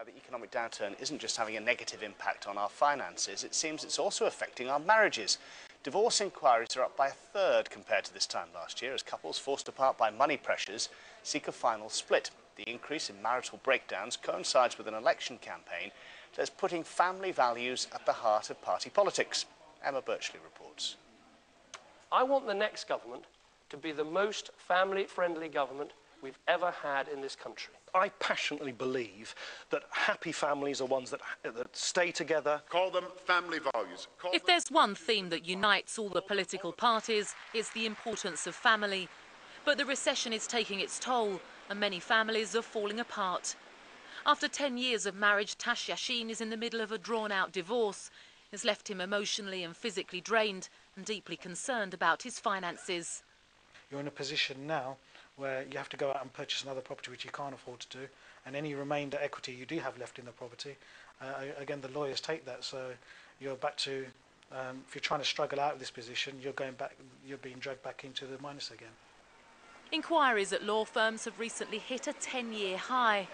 Now, the economic downturn isn't just having a negative impact on our finances, it seems it's also affecting our marriages. Divorce inquiries are up by a third compared to this time last year as couples forced apart by money pressures seek a final split. The increase in marital breakdowns coincides with an election campaign that's putting family values at the heart of party politics. Emma Birchley reports. I want the next government to be the most family-friendly government we've ever had in this country. I passionately believe that happy families are ones that stay together. Call them family values. If there's one theme that unites all the political parties, it's the importance of family. But the recession is taking its toll and many families are falling apart. After 10 years of marriage, Tash Yashin is in the middle of a drawn-out divorce. It's left him emotionally and physically drained and deeply concerned about his finances. You're in a position now where you have to go out and purchase another property which you can't afford to do, and any remainder equity you do have left in the property, again, the lawyers take that, so you're back to, if you're trying to struggle out of this position, you're being dragged back into the minus again. Inquiries at law firms have recently hit a 10-year high.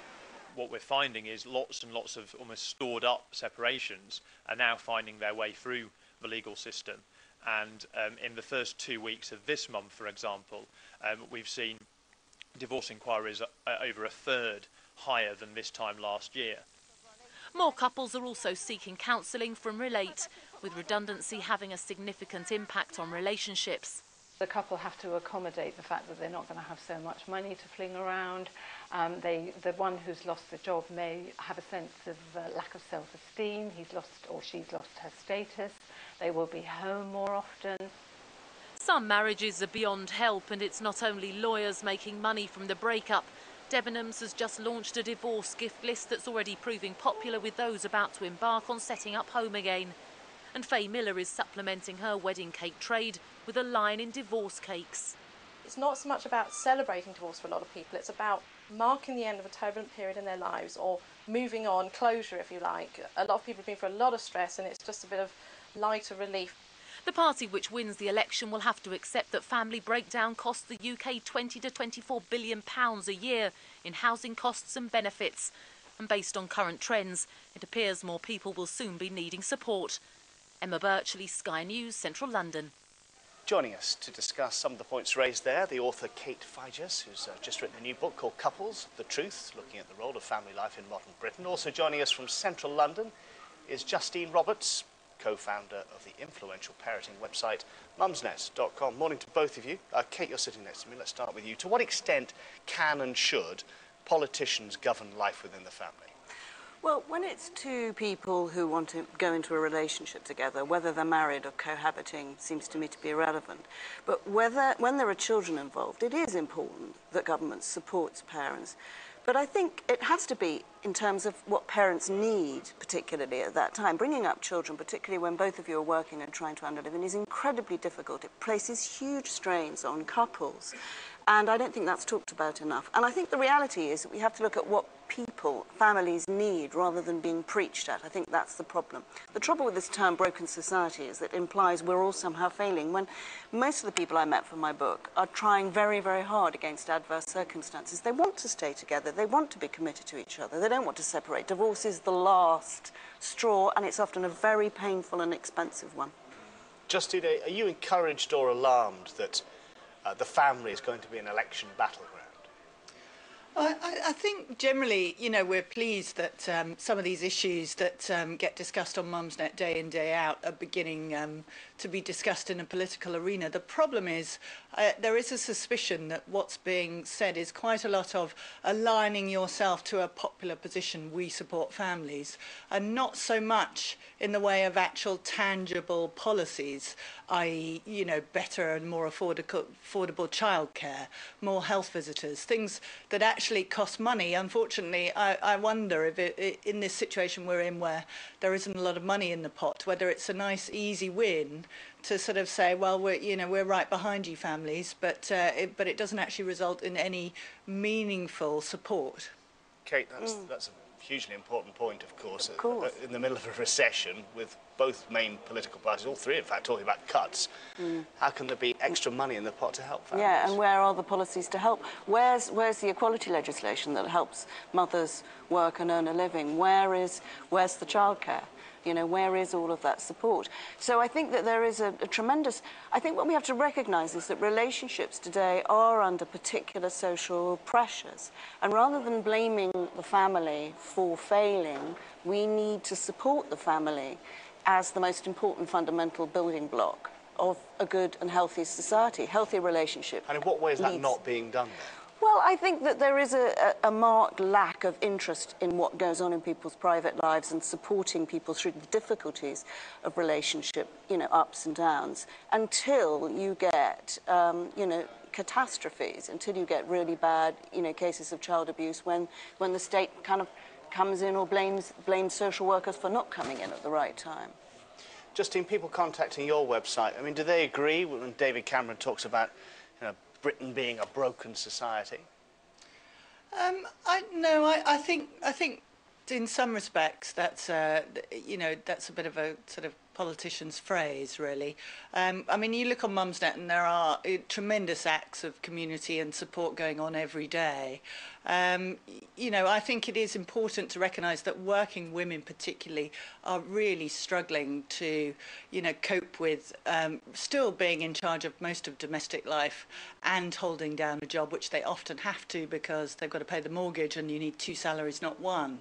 What we're finding is lots and lots of almost stored up separations are now finding their way through the legal system. And in the first 2 weeks of this month, for example, we've seen divorce inquiries over a third higher than this time last year. More couples are also seeking counselling from Relate, with redundancy having a significant impact on relationships. The couple have to accommodate the fact that they're not going to have so much money to fling around. The one who's lost the job may have a sense of lack of self-esteem. He's lost or she's lost her status. They will be home more often. Some marriages are beyond help, and it's not only lawyers making money from the breakup. Debenhams has just launched a divorce gift list that's already proving popular with those about to embark on setting up home again. And Faye Miller is supplementing her wedding cake trade with a line in divorce cakes. It's not so much about celebrating divorce for a lot of people, it's about marking the end of a turbulent period in their lives, or moving on, closure if you like. A lot of people have been through a lot of stress and it's just a bit of lighter relief. The party which wins the election will have to accept that family breakdown costs the UK £20 to £24 billion a year in housing costs and benefits. And based on current trends, it appears more people will soon be needing support. Emma Birchley, Sky News, Central London. Joining us to discuss some of the points raised there, the author Kate Figes, who's just written a new book called Couples, The Truth, looking at the role of family life in modern Britain. Also joining us from Central London is Justine Roberts, co-founder of the influential parenting website mumsnet.com. Morning to both of you. Kate, you're sitting next to me. Let's start with you. To what extent can and should politicians govern life within the family? Well, when it's two people who want to go into a relationship together, whether they're married or cohabiting seems to me to be irrelevant. But when there are children involved, it is important that government supports parents. But I think it has to be in terms of what parents need, particularly at that time. Bringing up children, particularly when both of you are working and trying to earn a living, is incredibly difficult. It places huge strains on couples. And I don't think that's talked about enough. And I think the reality is that we have to look at what people, families need rather than being preached at. I think that's the problem. The trouble with this term broken society is that it implies we're all somehow failing, when most of the people I met for my book are trying very, very hard against adverse circumstances. They want to stay together. They want to be committed to each other. They don't want to separate. Divorce is the last straw, and it's often a very painful and expensive one. Justine, are you encouraged or alarmed that the family is going to be an election battleground? I think generally, you know, we're pleased that some of these issues that get discussed on Mumsnet day in, day out are beginning to be discussed in a political arena. The problem is there is a suspicion that what's being said is quite a lot of aligning yourself to a popular position, we support families, and not so much in the way of actual tangible policies, i.e., you know, better and more affordable childcare, more health visitors, things that actually cost money. Unfortunately, I wonder if in this situation we're in where there isn't a lot of money in the pot, whether it's a nice easy win to sort of say, well, we're right behind you families, but it doesn't actually result in any meaningful support. Kate, that's a hugely important point, of course. In the middle of a recession, with both main political parties, all three, in fact, talking about cuts, how can there be extra money in the pot to help families? Yeah, and where are the policies to help? Where's the equality legislation that helps mothers work and earn a living? Where's the childcare? You know, where is all of that support? So I think that there is a tremendous... I think what we have to recognise is that relationships today are under particular social pressures. And rather than blaming the family for failing, we need to support the family as the most important fundamental building block of a good and healthy society, healthy relationship. And in what way is that not being done then? Well, I think that there is a marked lack of interest in what goes on in people's private lives and supporting people through the difficulties of relationship, you know, ups and downs, until you get, you know, catastrophes, until you get really bad, you know, cases of child abuse when the state kind of comes in or blames social workers for not coming in at the right time. Justine, people contacting your website, I mean, do they agree when David Cameron talks about, you know, Britain being a broken society? I think in some respects that's you know, that's a bit of a sort of politician's phrase, really. I mean, you look on Mumsnet and there are tremendous acts of community and support going on every day. You know, I think it is important to recognise that working women particularly are really struggling to, you know, cope with still being in charge of most of domestic life and holding down a job, which they often have to because they've got to pay the mortgage and you need 2 salaries, not 1.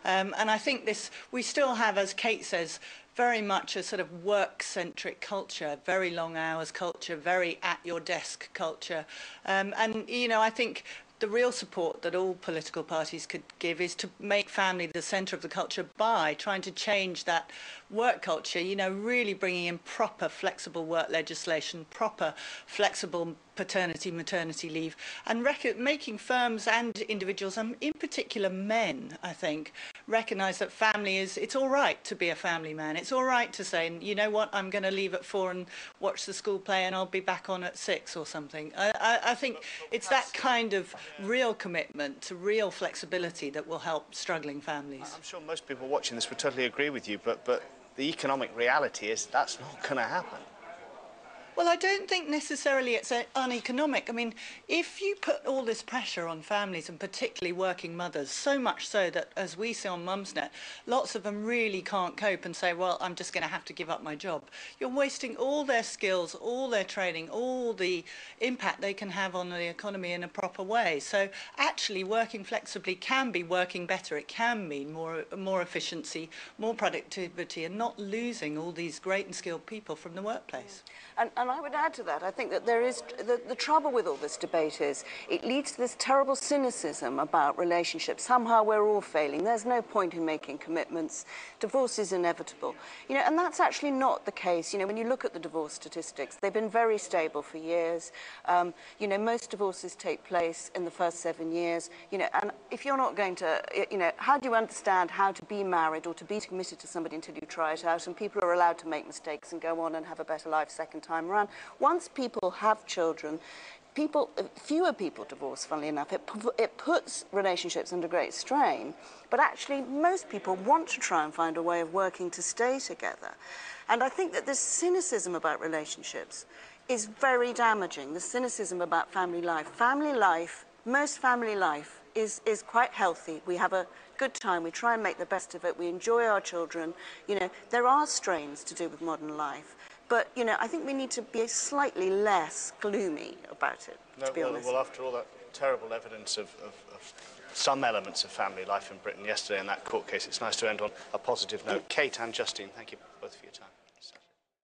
And I think we still have, as Kate says, very much a sort of work-centric culture, very long hours culture, very at-your-desk culture. And, you know, I think the real support that all political parties could give is to make family the centre of the culture by trying to change that work culture, you know, really bringing in proper flexible work legislation, proper flexible paternity, maternity leave, and making firms and individuals, and in particular men, I think, recognise that family it's all right to be a family man. It's all right to say, you know what, I'm going to leave at 4 and watch the school play and I'll be back on at 6 or something. I think it's that kind of real commitment to real flexibility that will help struggling families. I'm sure most people watching this would totally agree with you, but the economic reality is that's not going to happen. Well, I don't think necessarily it's uneconomic. I mean, if you put all this pressure on families, and particularly working mothers, so much so that, as we see on Mumsnet, lots of them really can't cope and say, well, I'm just going to have to give up my job. You're wasting all their skills, all their training, all the impact they can have on the economy in a proper way. So actually working flexibly can be working better. It can mean more efficiency, more productivity, and not losing all these great and skilled people from the workplace. And I would add to that, I think that there is, the trouble with all this debate is it leads to this terrible cynicism about relationships. Somehow we're all failing. There's no point in making commitments. Divorce is inevitable. You know, and that's actually not the case. You know, when you look at the divorce statistics, they've been very stable for years. You know, most divorces take place in the first 7 years. You know, and if you're not going to, you know, how do you understand how to be married or to be committed to somebody until you try it out? And people are allowed to make mistakes and go on and have a better life second time around. Once people have children, fewer people divorce, funnily enough. It puts relationships under great strain, but actually most people want to try and find a way of working to stay together. And I think that this cynicism about relationships is very damaging, the cynicism about family life. Family life, most family life is quite healthy. We have a good time, we try and make the best of it, we enjoy our children. You know, there are strains to do with modern life. But, you know, I think we need to be slightly less gloomy about it, to be honest. Well, after all that terrible evidence of some elements of family life in Britain yesterday in that court case, it's nice to end on a positive note. Kate and Justine, thank you both for your time.